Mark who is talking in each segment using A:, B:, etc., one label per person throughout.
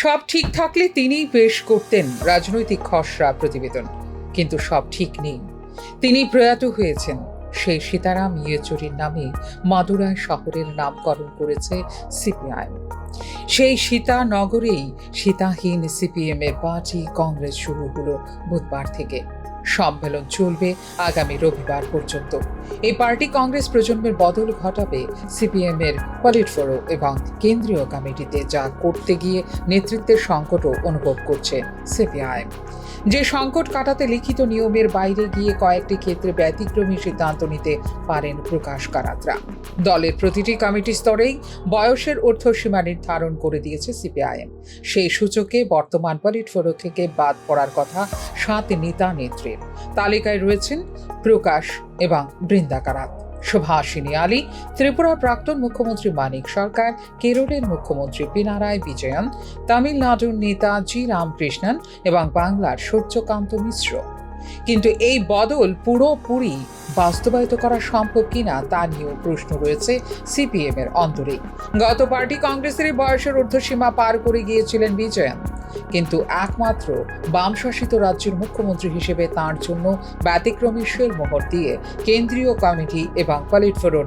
A: সব ঠিক থাকলে তিনিই পেশ করতেন রাজনৈতিক খসড়া প্রতিবেদন, কিন্তু সব ঠিক নেই। তিনি প্রয়াত হয়েছেন। সেই সীতারাম ইয়েচুরির নামে মাদুরাই শহরের নামকরণ করেছে সিপিআইএম। সেই সীতানগরেই সীতাহীন সিপিএম এর পার্টি কংগ্রেস শুরু হলো বুধবার থেকে। সম্মেলন চলবে আগামী রবিবার পর্যন্ত। এই পার্টি কংগ্রেস প্রজন্মের বদল ঘটাবে সিপিএম এর পলিটব্যুরো এবং কেন্দ্রীয় কমিটিতে, যা করতে গিয়ে নেতৃত্বের সংকটও অনুভব করছে সিপিআইএম। যে সংকট কাটাতে লিখিত নিয়মের বাইরে গিয়ে কয়েকটি ক্ষেত্রে ব্যতিক্রমী সিদ্ধান্ত নিতে পারেন প্রকাশ কারাতরা। দলের প্রতিটি কমিটি স্তরেই বয়সের ঊর্ধ্বসীমা নির্ধারণ করে দিয়েছে সিপিআইএম। সেই সূচকে বর্তমান পলিটব্যুরো থেকে বাদ পড়ার কথা 7 নেতা নেত্রীর। তালিকায় রয়েছেন প্রকাশ এবং বৃন্দা কারাত, সুভাষিনী আলী, ত্রিপুরার প্রাক্তন মুখ্যমন্ত্রী মানিক সরকার, কেরলের মুখ্যমন্ত্রী পিনারাই বিজয়ন, তামিলনাড়ুর নেতা জি রামকৃষ্ণন এবং বাংলার সূর্যকান্ত মিশ্র। কিন্তু এই বদল পুরোপুরি বাস্তবায়িত করা সম্ভব কিনা তা নিয়েও প্রশ্ন রয়েছে সিপিএম এর অন্তরে। গত পার্টি কংগ্রেসের বয়সের ঊর্ধ্বসীমা পার করে গিয়েছিলেন বিজয়ন, কিন্তু একমাত্র বাম শাসিত রাজ্যের মুখ্যমন্ত্রী হিসেবে তাঁর জন্য ব্যতিক্রমী মোহর দিয়ে কেন্দ্রীয় কমিটি এবং পলিটব্যুরো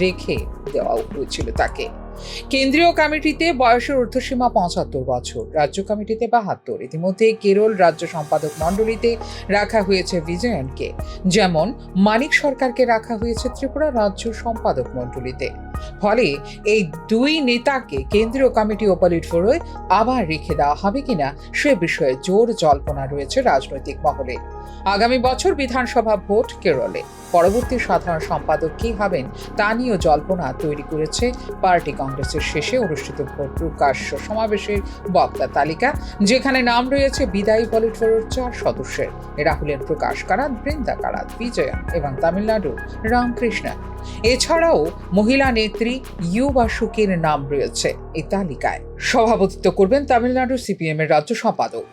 A: রেখে দেওয়া হয়েছিল তাকে। কেন্দ্রীয় কমিটিতে বয়সের ঊর্ধ্বসীমা 75 বছর, রাজ্য কমিটিতে 72। ইতিমধ্যে কেরল রাজ্য সম্পাদক মণ্ডলীতে রাখা হয়েছে বিজয়নকে, যেমন মানিক সরকারকে রাখা হয়েছে ত্রিপুরা রাজ্য সম্পাদক মণ্ডলীতে। ফলে এই দুই নেতাকে কেন্দ্রীয় কমিটি ও পলিটব্যুরোয় আবার রেখে দেওয়া হবে কিনা সে বিষয়ে জোর জল্পনা রয়েছে রাজনৈতিক মহলে। আগামী বছর বিধানসভা ভোট কেরলে, পরবর্তী সাধারণ সম্পাদক কি হবেন তা নিয়েও জল্পনা তৈরি করেছে পার্টি কংগ্রেসের শেষে অনুষ্ঠিত ভোট প্রকাশ্য সমাবেশের বক্তা তালিকা, যেখানে নাম রয়েছে বিদায়ী পলিটব্যুরোর 4 সদস্যের। এরা হলেন প্রকাশ কারাত, বৃন্দা কারাত, বিজয়ন এবং তামিলনাড়ুর রামকৃষ্ণন। এছাড়াও মহিলা নেত্রী ইউ বাসুকের নাম রয়েছে এই তালিকায়। সভাপতিত্ব করবেন তামিলনাড়ু সিপিএম এর রাজ্য সম্পাদক।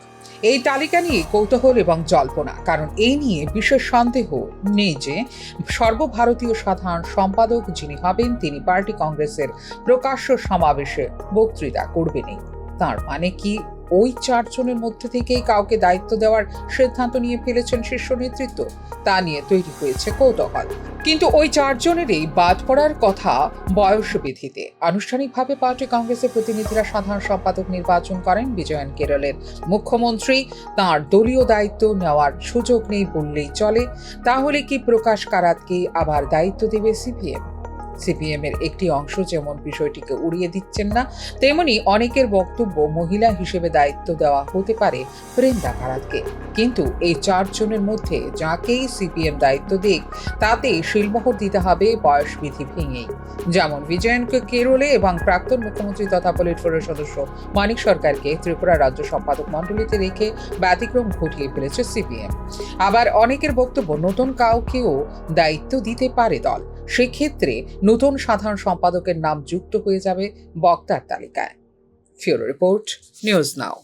A: এই তালিকা নিয়ে কৌতূহল এবং জল্পনা, কারণ এই নিয়ে বিশেষ সন্দেহ নেই যে সর্বভারতীয় সাধারণ সম্পাদক যিনি হবেন তিনি পার্টি কংগ্রেসের প্রকাশ্য সমাবেশে বক্তৃতা করবেনই। তার মানে কি ওই 4 জনের মধ্যে থেকেই কাউকে দায়িত্ব দেওয়ার সিদ্ধান্ত নিয়ে ফেলেছেন শীর্ষ নেতৃত্ব? তা নিয়ে তৈরি হয়েছে কৌতূহল। কিন্তু ওই 4 জনেরই বাদ পড়ার কথা বয়স বিধিতে। আনুষ্ঠানিকভাবে পার্টি কংগ্রেসের প্রতিনিধিরা সাধারণ সম্পাদক নির্বাচন করেন বিজয়ন। কেরলের মুখ্যমন্ত্রী, তাঁর দলীয় দায়িত্ব নেওয়ার সুযোগ নেই বললেই চলে। তাহলে কি প্রকাশ কারাতকে আবার দায়িত্ব দেবে সিপিএম? সিপিএম এর একটি অংশ যেমন বিষয়টিকে উড়িয়ে দিচ্ছেন না, তেমনি অনেকের বক্তব্য মহিলা হিসেবে দায়িত্ব দেওয়া হতে পারে বৃন্দা কারাতকে। কিন্তু এই 4 জনের মধ্যে যাকেই সিপিএম দায়িত্ব দিক, তাতে শিলমোহর দিতে হবে বয়স বিধি ভেঙেই। যেমন বিজয়নকে কেরলে এবং প্রাক্তন মুখ্যমন্ত্রী তথা পলিটব্যুরোর সদস্য মানিক সরকারকে ত্রিপুরা রাজ্য সম্পাদক মণ্ডলীতে রেখে ব্যতিক্রম ঘটিয়ে ফেলেছে সিপিএম। আবার অনেকের বক্তব্য নতুন কাউকেও দায়িত্ব দিতে পারে দল। সেক্ষেত্রে নতুন সাধারণ সম্পাদকের নাম যুক্ত হয়ে যাবে বক্তার তালিকায়। ফিউরো রিপোর্ট, নিউজ নাও।